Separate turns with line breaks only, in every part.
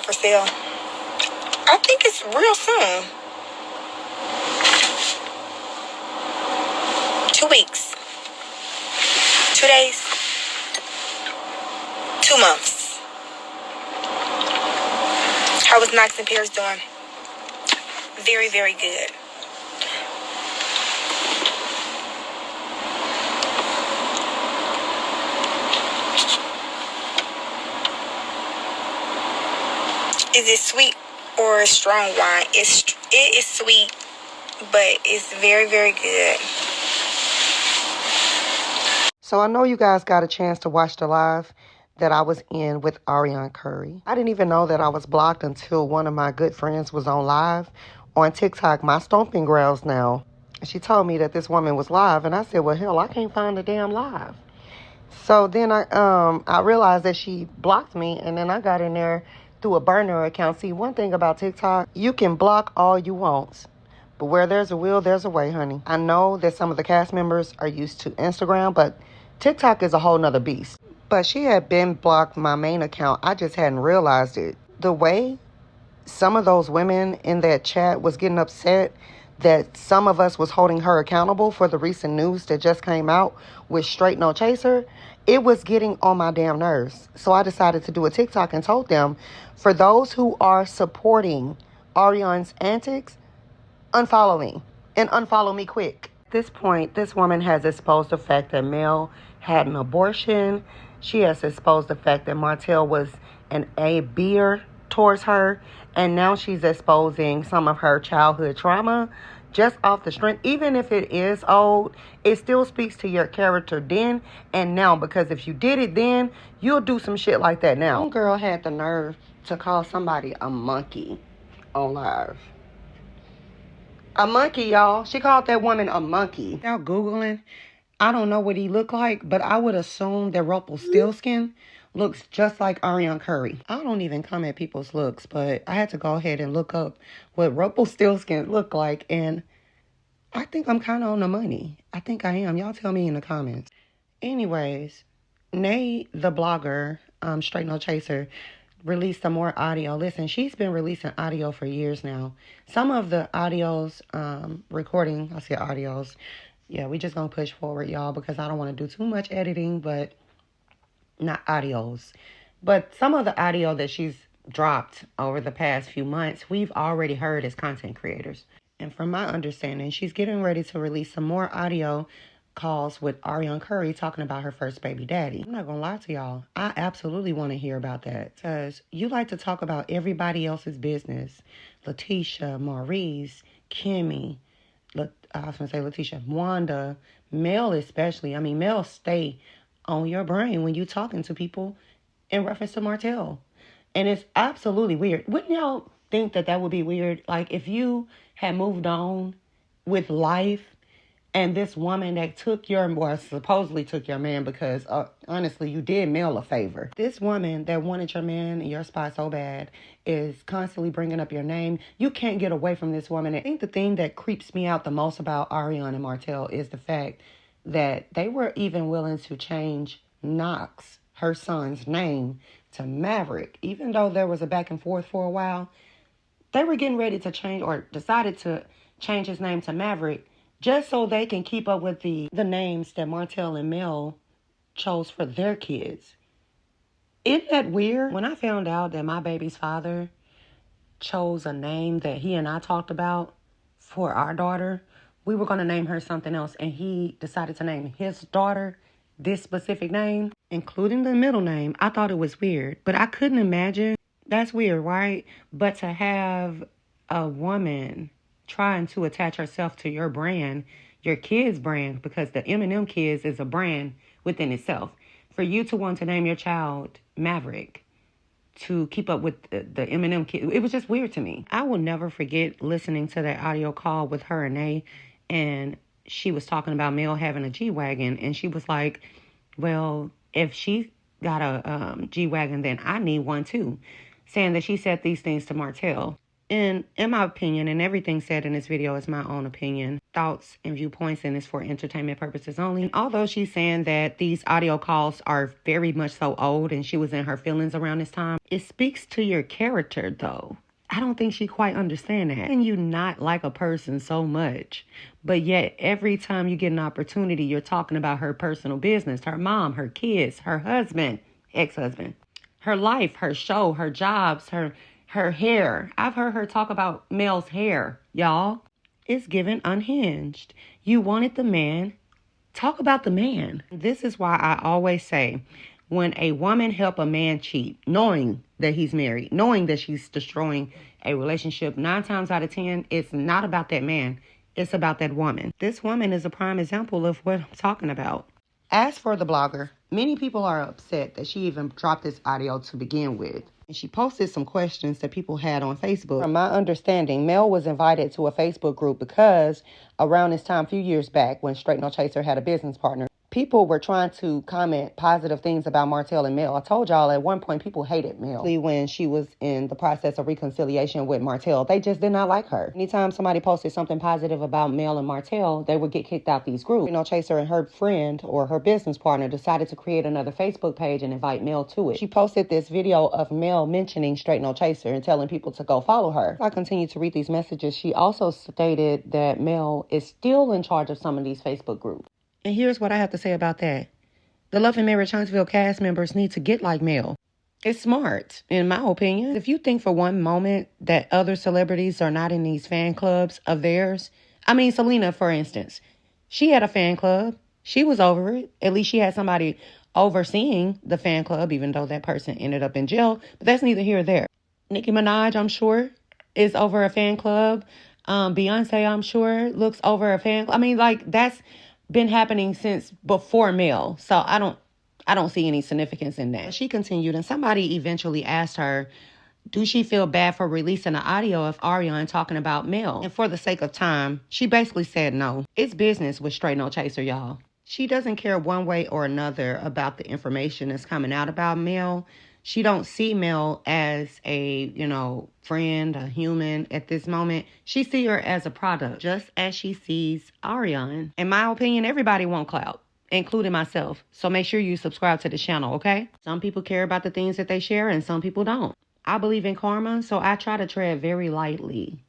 for sale. I think it's real soon. 2 weeks. 2 days. 2 months. How was Knox and Pierce doing? Very, very good. Is it sweet or a strong wine? It is sweet, but it's very, very good.
So I know you guys got a chance to watch the live that I was in with Arian Curry. I didn't even know that I was blocked until one of my good friends was on live on TikTok, my stomping grounds now. She told me that this woman was live, and I said, well, hell, I can't find the damn live. So then I realized that she blocked me, and then I got in there through a burner account. See, one thing about TikTok, you can block all you want, but where there's a will, there's a way, honey. I know that some of the cast members are used to Instagram, but TikTok is a whole nother beast. But she had been blocked my main account. I just hadn't realized it. The way some of those women in that chat was getting upset that some of us was holding her accountable for the recent news that just came out with Straight No Chaser, it was getting on my damn nerves. So I decided to do a TikTok and told them, for those who are supporting Arian's antics, unfollow me and unfollow me quick. At this point, this woman has exposed the fact that Mel had an abortion. She has exposed the fact that Martell was an A-beer towards her. And now she's exposing some of her childhood trauma just off the strength. Even if it is old, it still speaks to your character then and now. Because if you did it then, you'll do some shit like that now. One girl had the nerve to call somebody a monkey on live. A monkey, y'all. She called that woman a monkey. Without Googling, I don't know what he looked like, but I would assume that Rumpelstiltskin looks just like Arian Curry. I don't even come at people's looks, but I had to go ahead and look up what Rumpelstiltskin looked like, and I think I'm kind of on the money. I think I am. Y'all tell me in the comments. Anyways, Nay, the blogger, Straight No Chaser, released some more audio. Listen, she's been releasing audio for years now. Some of the audios, audios. Yeah, we just gonna push forward, y'all, because I don't want to do too much editing, but not audios. But some of the audio that she's dropped over the past few months, we've already heard as content creators. And from my understanding, she's getting ready to release some more audio calls with Arian Curry talking about her first baby daddy. I'm not gonna lie to y'all, I absolutely want to hear about that, because you like to talk about everybody else's business. Letitia, Maurice, Kimmy, I was gonna say Letitia, Wanda, Mel especially. I mean, Mel stay on your brain when you talking to people in reference to Martell. And it's absolutely weird. Wouldn't y'all think that that would be weird? Like if you had moved on with life and this woman that supposedly took your man, because honestly, you did Mel a favor. This woman that wanted your man in your spot so bad is constantly bringing up your name. You can't get away from this woman. I think the thing that creeps me out the most about Arian and Martell is the fact that they were even willing to change Knox, her son's name, to Maverick. Even though there was a back and forth for a while, they were getting ready to change, or decided to change his name to Maverick, just so they can keep up with the names that Martell and Mel chose for their kids. Isn't that weird? When I found out that my baby's father chose a name that he and I talked about for our daughter, we were going to name her something else, and he decided to name his daughter this specific name, including the middle name. I thought it was weird, but I couldn't imagine. That's weird, right? But to have a woman trying to attach herself to your brand, your kid's brand, because the M&M Kids is a brand within itself. For you to want to name your child Maverick to keep up with the M&M Kids, it was just weird to me. I will never forget listening to that audio call with her and Nay, and she was talking about Mel having a G-Wagon, and she was like, well, if she got a G-Wagon, then I need one too. Saying that she said these things to Martell. And in my opinion, and everything said in this video is my own opinion, thoughts and viewpoints, and it's for entertainment purposes only. Although she's saying that these audio calls are very much so old and she was in her feelings around this time, it speaks to your character though. I don't think she quite understands that. And you not like a person so much, but yet every time you get an opportunity, you're talking about her personal business, her mom, her kids, her husband, ex-husband, her life, her show, her jobs, her hair. I've heard her talk about Mel's hair, y'all. It's given unhinged. You wanted the man. Talk about the man. This is why I always say, when a woman help a man cheat, knowing that he's married, knowing that she's destroying a relationship, 9 times out of 10, it's not about that man. It's about that woman. This woman is a prime example of what I'm talking about. As for the blogger, many people are upset that she even dropped this audio to begin with. And she posted some questions that people had on Facebook. From my understanding, Mel was invited to a Facebook group because around this time, a few years back, when Straight No Chaser had a business partner, people were trying to comment positive things about Martell and Mel. I told y'all at one point people hated Mel when she was in the process of reconciliation with Martell. They just did not like her. Anytime somebody posted something positive about Mel and Martell, they would get kicked out these groups. No Chaser and her friend or her business partner decided to create another Facebook page and invite Mel to it. She posted this video of Mel mentioning Straight No Chaser and telling people to go follow her. I continued to read these messages. She also stated that Mel is still in charge of some of these Facebook groups. And here's what I have to say about that. The Love and Marriage Huntsville cast members need to get like Mel. It's smart, in my opinion. If you think for one moment that other celebrities are not in these fan clubs of theirs. I mean, Selena, for instance. She had a fan club. She was over it. At least she had somebody overseeing the fan club, even though that person ended up in jail. But that's neither here or there. Nicki Minaj, I'm sure, is over a fan club. Beyonce, I'm sure, looks over a fan club. I mean, like, that's been happening since before Mel. So I don't see any significance in that. She continued, and somebody eventually asked her, do she feel bad for releasing an audio of Arian talking about Mel? And for the sake of time, she basically said no. It's business with Straight No Chaser, y'all. She doesn't care one way or another about the information that's coming out about Mel. She don't see Mel as a, friend, a human at this moment. She see her as a product, just as she sees Arian. In my opinion, everybody want clout, including myself. So make sure you subscribe to the channel, okay? Some people care about the things that they share and some people don't. I believe in karma, so I try to tread very lightly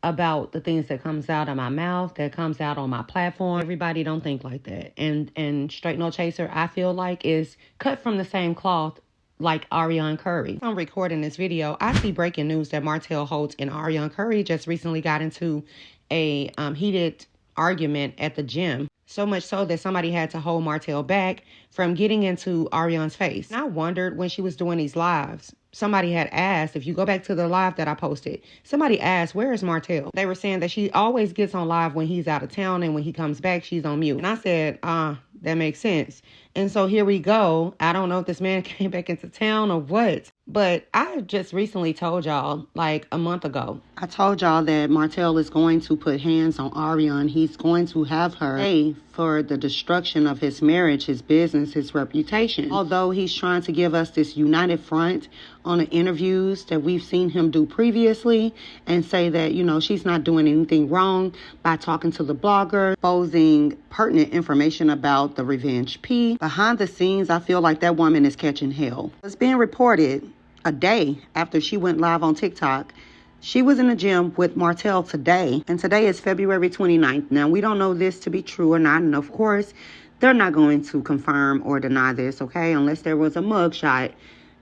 about the things that comes out of my mouth, that comes out on my platform. Everybody don't think like that. And Straight No Chaser, I feel like, is cut from the same cloth like Arian Curry. I'm recording this video. I see breaking news that Martell Holt and Arian Curry just recently got into a heated argument at the gym. So much so that somebody had to hold Martell back from getting into Arian's face. And I wondered when she was doing these lives, somebody had asked, if you go back to the live that I posted, somebody asked, where is Martell? They were saying that she always gets on live when he's out of town, and when he comes back, she's on mute. And I said, that makes sense. And so here we go. I don't know if this man came back into town or what, but I just recently told y'all, like a month ago, I told y'all that Martell is going to put hands on Arian. He's going to have her pay for the destruction of his marriage, his business, his reputation. Although he's trying to give us this united front on the interviews that we've seen him do previously and say that, she's not doing anything wrong by talking to the blogger, exposing pertinent information about the Revenge P. Behind the scenes, I feel like that woman is catching hell. It's being reported a day after she went live on TikTok. She was in the gym with Martell today, and today is February 29th. Now, we don't know this to be true or not, and of course, they're not going to confirm or deny this, okay, unless there was a mugshot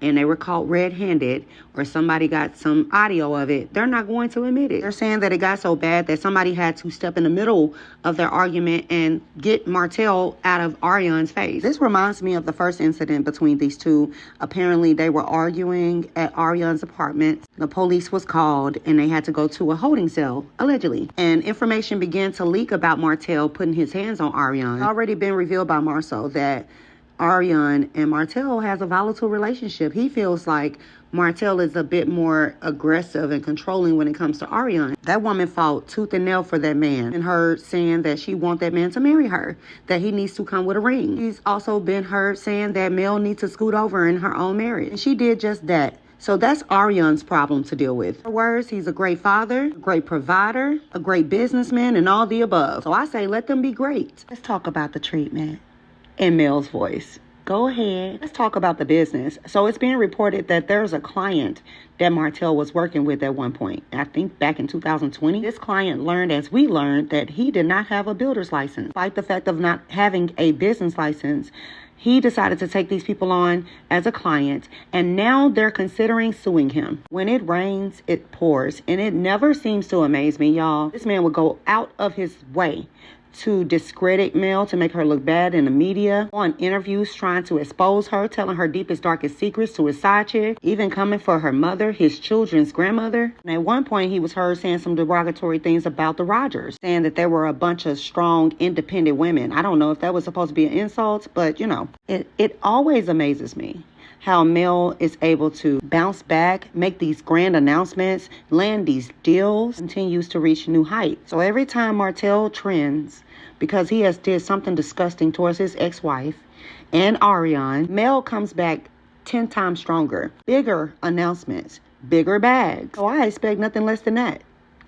and they were caught red-handed or somebody got some audio of it. They're not going to admit it. They're saying that it got so bad that somebody had to step in the middle of their argument and get Martell out of Arian's face. This reminds me of the first incident between these two. Apparently, they were arguing at Arian's apartment. The police was called and they had to go to a holding cell, allegedly. And information began to leak about Martell putting his hands on Arian. It's already been revealed by Marshae that Arian and Martell has a volatile relationship. He feels like Martell is a bit more aggressive and controlling when it comes to Arian. That woman fought tooth and nail for that man, and her saying that she wants that man to marry her, that he needs to come with a ring. She's also been heard saying that Mel needs to scoot over in her own marriage. And she did just that. So that's Arian's problem to deal with. In other words, he's a great father, a great provider, a great businessman, and all the above. So I say let them be great. Let's talk about the treatment in Mel's voice. Go ahead. Let's talk about the business. So it's being reported that there's a client that Martell was working with at one point. I think back in 2020. This client learned, as we learned, that he did not have a builder's license. Despite the fact of not having a business license, he decided to take these people on as a client, and now they're considering suing him. When it rains, it pours, and it never seems to amaze me, y'all. This man would go out of his way to discredit Mel, to make her look bad in the media, on interviews trying to expose her, telling her deepest, darkest secrets to his side chick, even coming for her mother, his children's grandmother. And at one point, he was heard saying some derogatory things about the Rogers, saying that there were a bunch of strong, independent women. I don't know if that was supposed to be an insult, but, you know, it always amazes me how Mel is able to bounce back, make these grand announcements, land these deals, continues to reach new heights. So every time Martell trends, because he has did something disgusting towards his ex-wife and Arian, Mel comes back 10 times stronger. Bigger announcements, bigger bags. So I expect nothing less than that.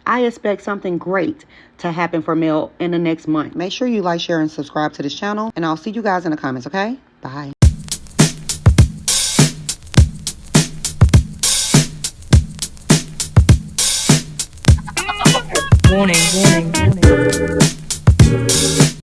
I expect something great to happen for Mel in the next month. Make sure you like, share, and subscribe to this channel, and I'll see you guys in the comments, okay? Bye.
Warning, warning, warning.